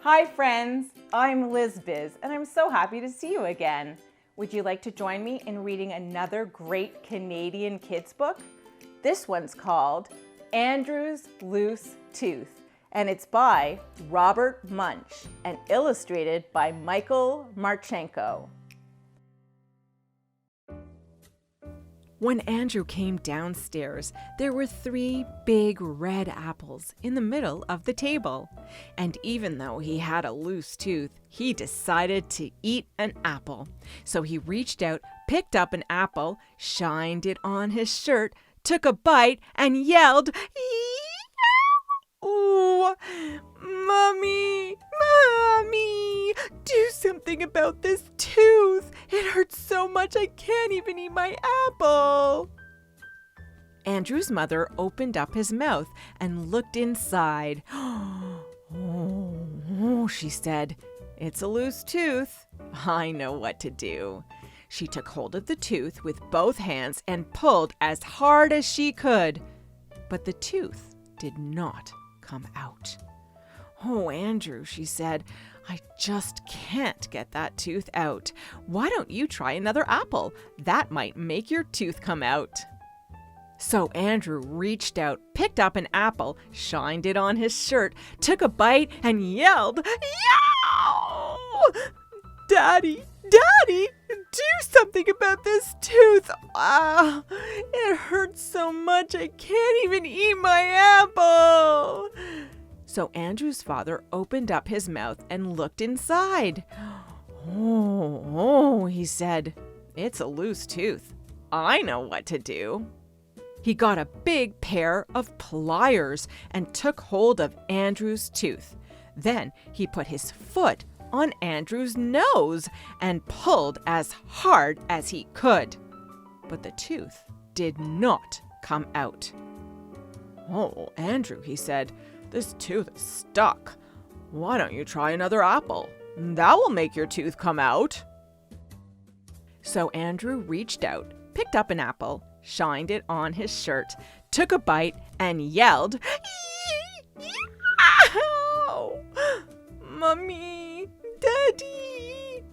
Hi friends, I'm LizBiz and I'm so happy to see you again. Would you like to join me in reading another great Canadian kids book? This one's called Andrew's Loose Tooth and it's by Robert Munsch and illustrated by Michael Marchenko. When Andrew came downstairs, there were 3 big red apples in the middle of the table. And even though he had a loose tooth, he decided to eat an apple. So he reached out, picked up an apple, shined it on his shirt, took a bite, and yelled, "Ooh, Mommy, Mommy, do something about this tooth. It hurts so much I can't even eat my apple." Andrew's mother opened up his mouth and looked inside. "Oh," she said, "it's a loose tooth. I know what to do." She took hold of the tooth with both hands and pulled as hard as she could. But the tooth did not come out. "Oh, Andrew," she said, "I just can't get that tooth out. Why don't you try another apple? That might make your tooth come out." So Andrew reached out, picked up an apple, shined it on his shirt, took a bite, and yelled, "Yow! Daddy, Daddy, do something about this tooth. It hurts so much I can't even eat my apple." So Andrew's father opened up his mouth and looked inside. Oh, he said, "It's a loose tooth. I know what to do." He got a big pair of pliers and took hold of Andrew's tooth. Then he put his foot on Andrew's nose and pulled as hard as he could. But the tooth did not come out. "Oh, Andrew," he said, "this tooth is stuck. Why don't you try another apple? That will make your tooth come out." So Andrew reached out, picked up an apple, shined it on his shirt, took a bite, and yelled, "Ow! Mommy, Daddy,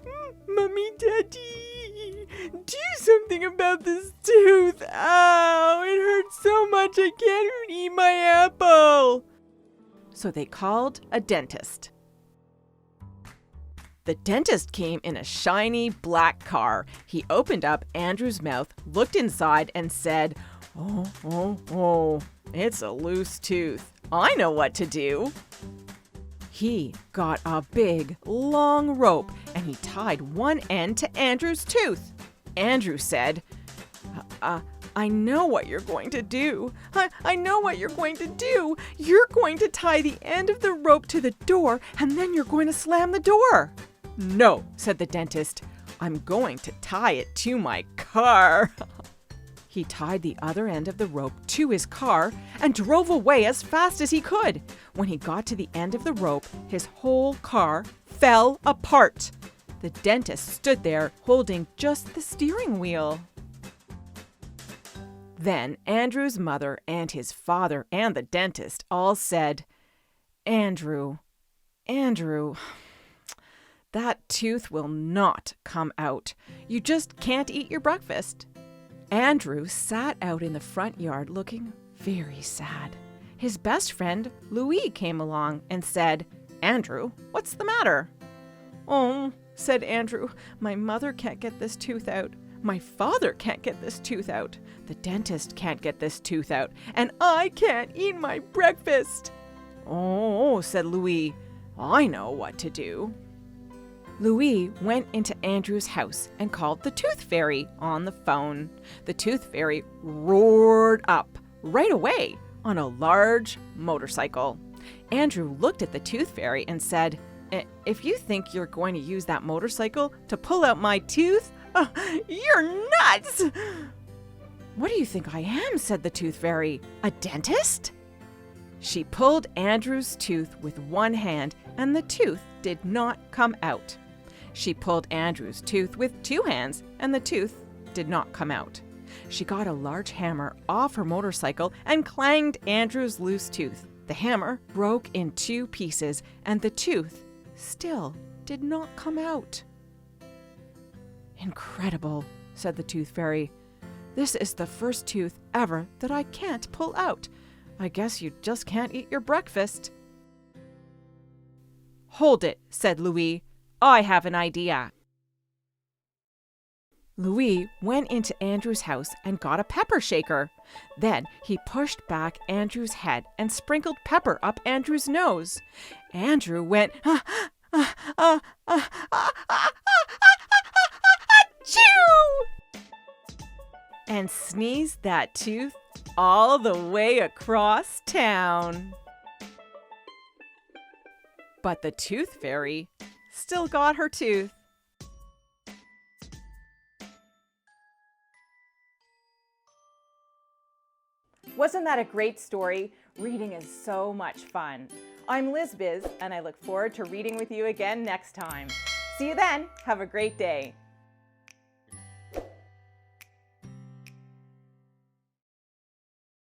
Mommy, Daddy, do something about this tooth. Ow, it hurts so much I can't even eat my apple." So they called a dentist. The dentist came in a shiny black car. He opened up Andrew's mouth, looked inside, and said, Oh, it's a loose tooth. I know what to do." He got a big, long rope and he tied one end to Andrew's tooth. Andrew said, I know what you're going to do. I know what you're going to do. You're going to tie the end of the rope to the door and then you're going to slam the door." "No," said the dentist. "I'm going to tie it to my car." He tied the other end of the rope to his car and drove away as fast as he could. When he got to the end of the rope, his whole car fell apart. The dentist stood there holding just the steering wheel. Then Andrew's mother and his father and the dentist all said, Andrew, that tooth will not come out. You just can't eat your breakfast." Andrew sat out in the front yard looking very sad. His best friend, Louis, came along and said, "Andrew, what's the matter?" "Oh," said Andrew, "my mother can't get this tooth out. My father can't get this tooth out. The dentist can't get this tooth out. And I can't eat my breakfast." "Oh," said Louis, "I know what to do." Louis went into Andrew's house and called the tooth fairy on the phone. The tooth fairy roared up right away on a large motorcycle. Andrew looked at the tooth fairy and said, "If you think you're going to use that motorcycle to pull out my tooth, you're nuts." "What do you think I am?" said the tooth fairy. "A dentist?" She pulled Andrew's tooth with one hand and the tooth did not come out. She pulled Andrew's tooth with 2 hands and the tooth did not come out. She got a large hammer off her motorcycle and clanged Andrew's loose tooth. The hammer broke in 2 pieces and the tooth still did not come out. "Incredible," said the Tooth Fairy. "This is the first tooth ever that I can't pull out. I guess you just can't eat your breakfast." "Hold it," said Louis. "I have an idea." Louis went into Andrew's house and got a pepper shaker. Then he pushed back Andrew's head and sprinkled pepper up Andrew's nose. Andrew went, achoo! And sneezed that tooth all the way across town. But the Tooth Fairy still got her tooth. Wasn't that a great story? Reading is so much fun. I'm LizBiz, and I look forward to reading with you again next time. See you then. Have a great day.